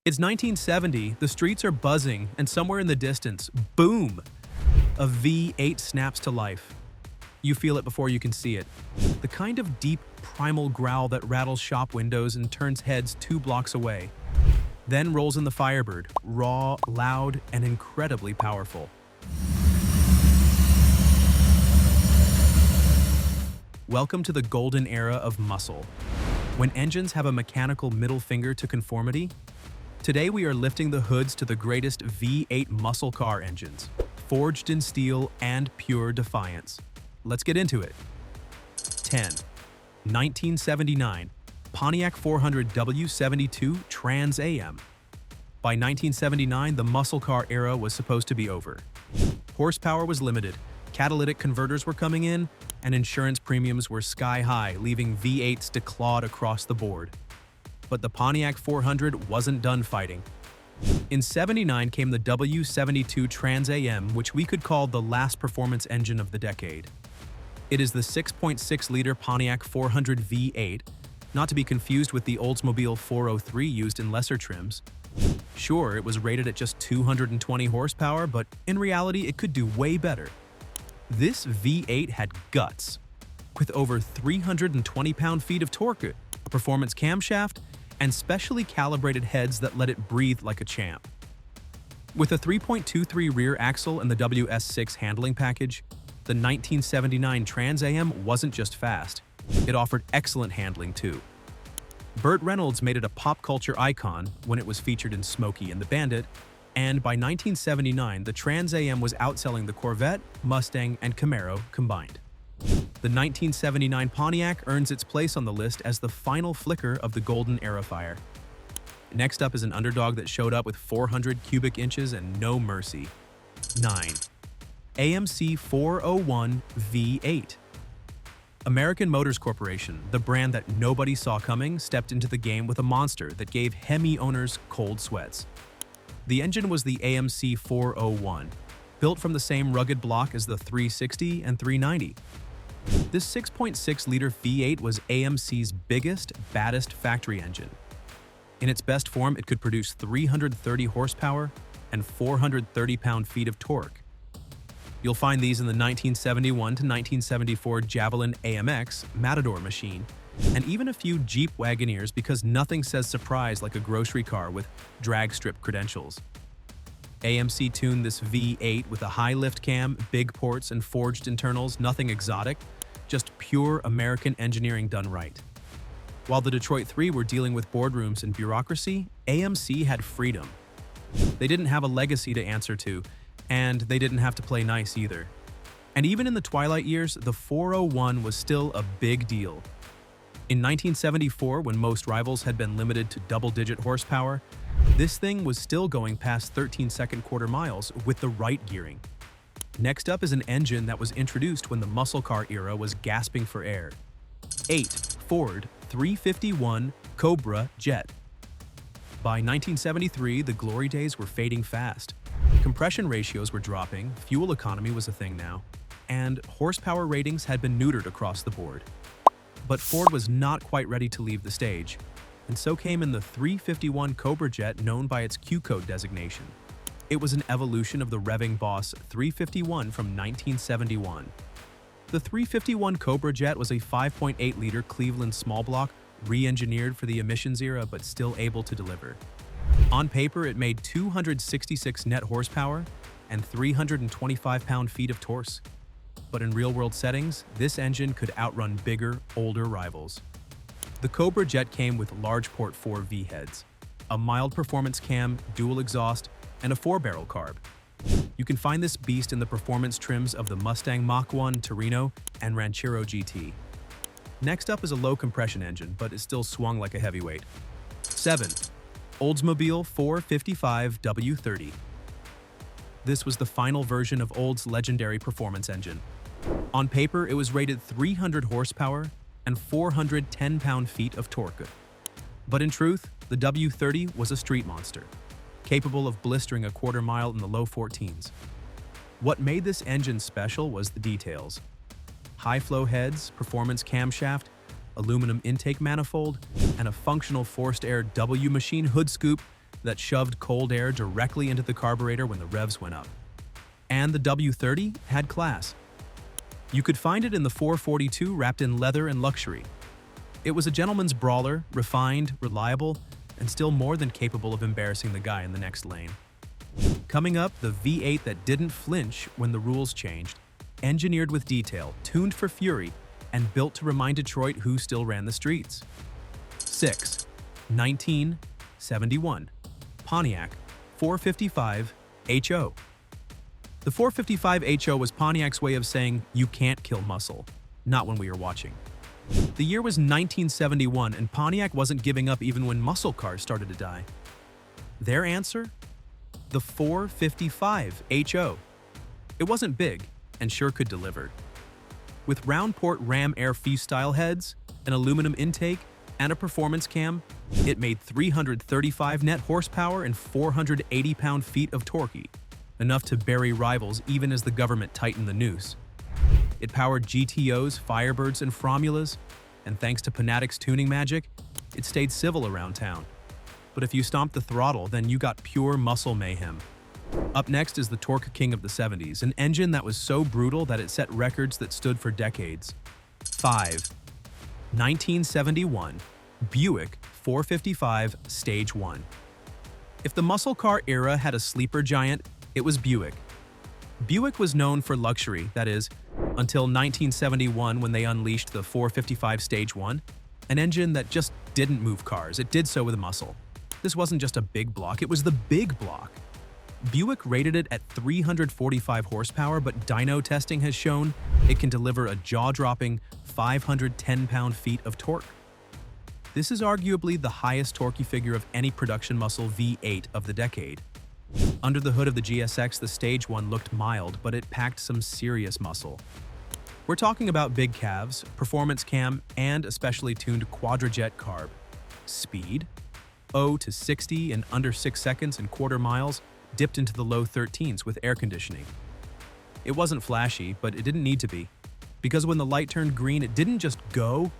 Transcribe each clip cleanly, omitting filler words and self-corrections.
It's 1970, the streets are buzzing, and somewhere in the distance, boom! A V8 snaps to life. You feel it before you can see it. The kind of deep, primal growl that rattles shop windows and turns heads 2 blocks away. Then rolls in the Firebird, raw, loud, and incredibly powerful. Welcome to the golden era of muscle. When engines have a mechanical middle finger to conformity, today we are lifting the hoods to the greatest V8 muscle car engines, forged in steel and pure defiance. Let's get into it. 10. 1979, Pontiac 400 W72 Trans Am. By 1979, the muscle car era was supposed to be over. Horsepower was limited, catalytic converters were coming in, and insurance premiums were sky high, leaving V8s declawed across the board. But the Pontiac 400 wasn't done fighting. In '79 came the W72 Trans Am, which we could call the last performance engine of the decade. It is the 6.6-liter Pontiac 400 V8, not to be confused with the Oldsmobile 403 used in lesser trims. Sure, it was rated at just 220 horsepower, but in reality it could do way better. This V8 had guts. With over 320 pound-feet of torque, a performance camshaft, and specially calibrated heads that let it breathe like a champ. With a 3.23 rear axle and the WS6 handling package, the 1979 Trans Am wasn't just fast, it offered excellent handling too. Burt Reynolds made it a pop culture icon when it was featured in Smokey and the Bandit, and by 1979 the Trans Am was outselling the Corvette, Mustang, and Camaro combined. The 1979 Pontiac earns its place on the list as the final flicker of the golden era fire. Next up is an underdog that showed up with 400 cubic inches and no mercy. 9. AMC 401 V8. American Motors Corporation, the brand that nobody saw coming, stepped into the game with a monster that gave Hemi owners cold sweats. The engine was the AMC 401, built from the same rugged block as the 360 and 390. This 6.6-liter V8 was AMC's biggest, baddest factory engine. In its best form, it could produce 330 horsepower and 430 pound-feet of torque. You'll find these in the 1971 to 1974 Javelin AMX Matador machine, and even a few Jeep Wagoneers because nothing says surprise like a grocery car with drag strip credentials. AMC tuned this V8 with a high lift cam, big ports, and forged internals, nothing exotic, just pure American engineering done right. While the Detroit 3 were dealing with boardrooms and bureaucracy, AMC had freedom. They didn't have a legacy to answer to, and they didn't have to play nice either. And even in the twilight years, the 401 was still a big deal. In 1974, when most rivals had been limited to double-digit horsepower, this thing was still going past 13-second quarter miles with the right gearing. Next up is an engine that was introduced when the muscle car era was gasping for air. 8. Ford 351 Cobra Jet. By 1973, the glory days were fading fast. Compression ratios were dropping, fuel economy was a thing now, and horsepower ratings had been neutered across the board. But Ford was not quite ready to leave the stage, and so came in the 351 Cobra Jet, known by its Q-code designation. It was an evolution of the revving Boss 351 from 1971. The 351 Cobra Jet was a 5.8-liter Cleveland small block, re-engineered for the emissions era but still able to deliver. On paper, it made 266 net horsepower and 325 pound-feet of torque. But in real-world settings, this engine could outrun bigger, older rivals. The Cobra Jet came with large port 4 V-heads, a mild performance cam, dual exhaust, and a 4-barrel carb. You can find this beast in the performance trims of the Mustang Mach-1, Torino, and Ranchero GT. Next up is a low-compression engine, but is still swung like a heavyweight. 7. Oldsmobile 455 W30. This was the final version of Old's legendary performance engine. On paper, it was rated 300 horsepower and 410 pound-feet of torque. But in truth, the W30 was a street monster, capable of blistering a quarter mile in the low 14s. What made this engine special was the details. High-flow heads, performance camshaft, aluminum intake manifold, and a functional forced air W machine hood scoop that shoved cold air directly into the carburetor when the revs went up. And the W30 had class. You could find it in the 442 wrapped in leather and luxury. It was a gentleman's brawler, refined, reliable, and still more than capable of embarrassing the guy in the next lane. Coming up, the V8 that didn't flinch when the rules changed, engineered with detail, tuned for fury, and built to remind Detroit who still ran the streets. 6. 1971 Pontiac 455 HO. The 455 HO was Pontiac's way of saying, you can't kill muscle. Not when we are watching. The year was 1971, and Pontiac wasn't giving up even when muscle cars started to die. Their answer? The 455 HO. It wasn't big, and sure could deliver. With round port Ram Air Fee-style heads, an aluminum intake, and a performance cam, it made 335 net horsepower and 480 pound-feet of torque, enough to bury rivals even as the government tightened the noose. It powered GTOs, Firebirds, and Formulas, and thanks to Pontiac's tuning magic, it stayed civil around town. But if you stomped the throttle, then you got pure muscle mayhem. Up next is the torque king of the 70s, an engine that was so brutal that it set records that stood for decades. 5. 1971 Buick 455 Stage 1. If the muscle car era had a sleeper giant, it was Buick. Buick was known for luxury, that is, until 1971 when they unleashed the 455 Stage 1, an engine that just didn't move cars, it did so with muscle. This wasn't just a big block, it was the big block. Buick rated it at 345 horsepower, but dyno testing has shown it can deliver a jaw-dropping 510 pound-feet of torque. This is arguably the highest torquey figure of any production muscle V8 of the decade. Under the hood of the GSX, the Stage 1 looked mild, but it packed some serious muscle. We're talking about big calves, performance cam, and a specially tuned Cobra Jet carb. Speed? 0 to 60 in under 6 seconds and quarter miles, dipped into the low 13s with air conditioning. It wasn't flashy, but it didn't need to be. Because when the light turned green, it didn't just go,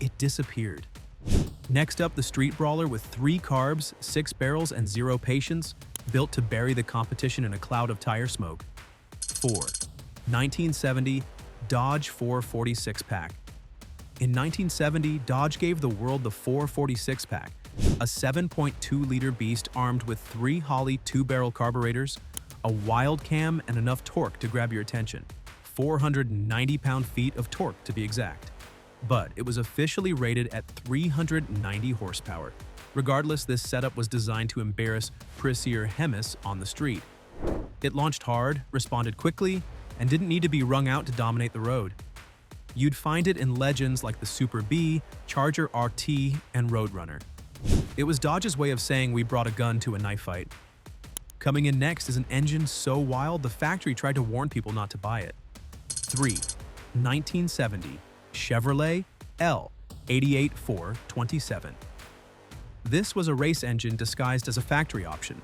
it disappeared. Next up, the street brawler with 3 carbs, 6 barrels, and 0 patience, built to bury the competition in a cloud of tire smoke. 4. 1970 Dodge 446 pack. In 1970, Dodge gave the world the 446 pack, a 7.2-liter beast armed with 3 Holley 2-barrel carburetors, a wild cam, and enough torque to grab your attention. 490 pound-feet of torque to be exact. But it was officially rated at 390 horsepower. Regardless, this setup was designed to embarrass prissier Hemis on the street. It launched hard, responded quickly, and didn't need to be wrung out to dominate the road. You'd find it in legends like the Super B, Charger RT, and Roadrunner. It was Dodge's way of saying we brought a gun to a knife fight. Coming in next is an engine so wild the factory tried to warn people not to buy it. 3. 1970 Chevrolet L88 427. This was a race engine disguised as a factory option.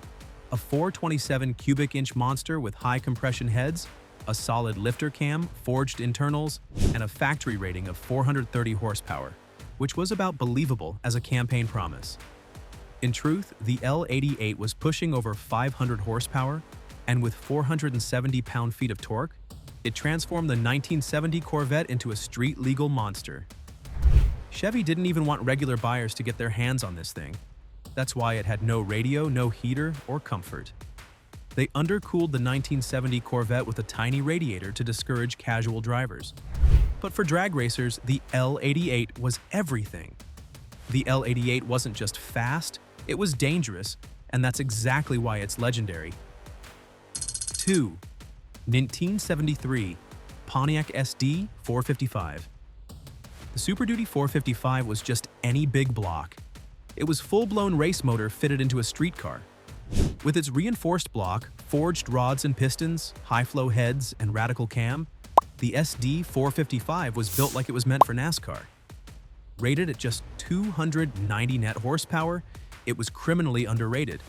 A 427 cubic inch monster with high compression heads, a solid lifter cam, forged internals, and a factory rating of 430 horsepower, which was about believable as a campaign promise. In truth, the L88 was pushing over 500 horsepower, and with 470 pound-feet of torque, it transformed the 1970 Corvette into a street-legal monster. Chevy didn't even want regular buyers to get their hands on this thing. That's why it had no radio, no heater, or comfort. They undercooled the 1970 Corvette with a tiny radiator to discourage casual drivers. But for drag racers, the L88 was everything. The L88 wasn't just fast, it was dangerous, and that's exactly why it's legendary. 2. 1973 Pontiac SD 455. The Super Duty 455 was just any big block. It was full-blown race motor fitted into a street car. With its reinforced block, forged rods and pistons, high-flow heads, and radical cam, the SD 455 was built like it was meant for NASCAR. Rated at just 290 net horsepower, it was criminally underrated.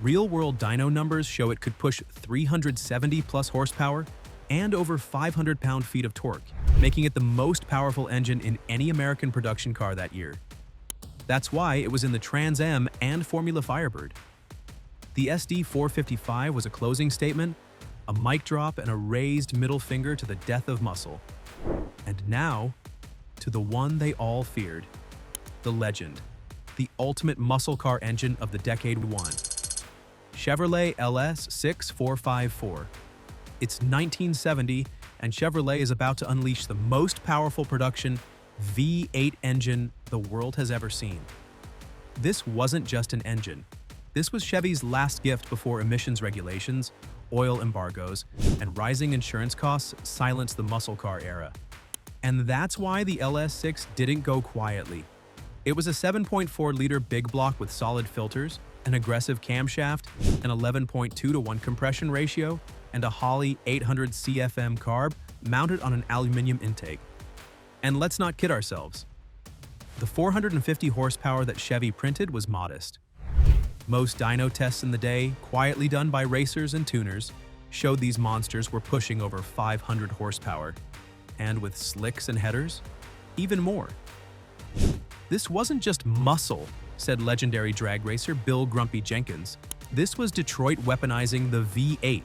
Real-world dyno numbers show it could push 370-plus horsepower and over 500 pound-feet of torque, making it the most powerful engine in any American production car that year. That's why it was in the Trans Am and Formula Firebird. The SD 455 was a closing statement, a mic drop, and a raised middle finger to the death of muscle. And now, to the one they all feared, the legend, the ultimate muscle car engine of the decade one. Chevrolet LS6 454. It's 1970, and Chevrolet is about to unleash the most powerful production V8 engine the world has ever seen. This wasn't just an engine. This was Chevy's last gift before emissions regulations, oil embargoes, and rising insurance costs silenced the muscle car era. And that's why the LS6 didn't go quietly. It was a 7.4-liter big block with solid filters, an aggressive camshaft, an 11.2-to-1 compression ratio, and a Holley 800 CFM carb mounted on an aluminum intake. And let's not kid ourselves. The 450 horsepower that Chevy printed was modest. Most dyno tests in the day, quietly done by racers and tuners, showed these monsters were pushing over 500 horsepower. And with slicks and headers, even more. This wasn't just muscle, said legendary drag racer Bill Grumpy Jenkins. This was Detroit weaponizing the V8.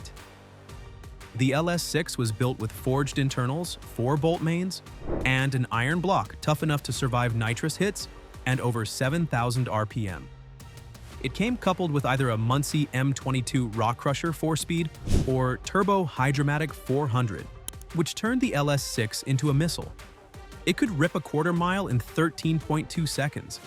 The LS6 was built with forged internals, 4 bolt mains, and an iron block tough enough to survive nitrous hits and over 7,000 RPM. It came coupled with either a Muncie M22 Rock Crusher 4-speed or Turbo Hydromatic 400, which turned the LS6 into a missile. It could rip a quarter-mile in 13.2 seconds.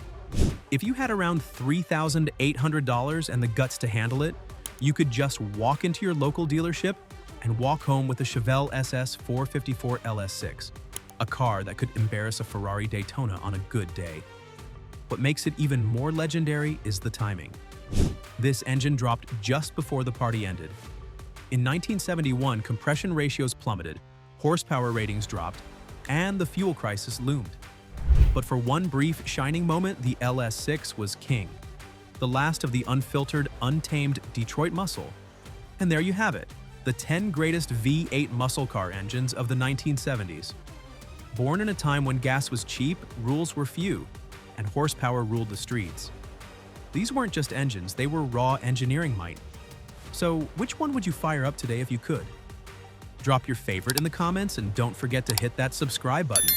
If you had around $3,800 and the guts to handle it, you could just walk into your local dealership and walk home with a Chevrolet SS 454 LS6, a car that could embarrass a Ferrari Daytona on a good day. What makes it even more legendary is the timing. This engine dropped just before the party ended. In 1971, compression ratios plummeted, horsepower ratings dropped, and the fuel crisis loomed. But for one brief shining moment, the LS6 was king, the last of the unfiltered, untamed Detroit muscle. And there you have it, the 10 greatest V8 muscle car engines of the 1970s. Born in a time when gas was cheap, rules were few, and horsepower ruled the streets. These weren't just engines, they were raw engineering might. So which one would you fire up today if you could? Drop your favorite in the comments and don't forget to hit that subscribe button.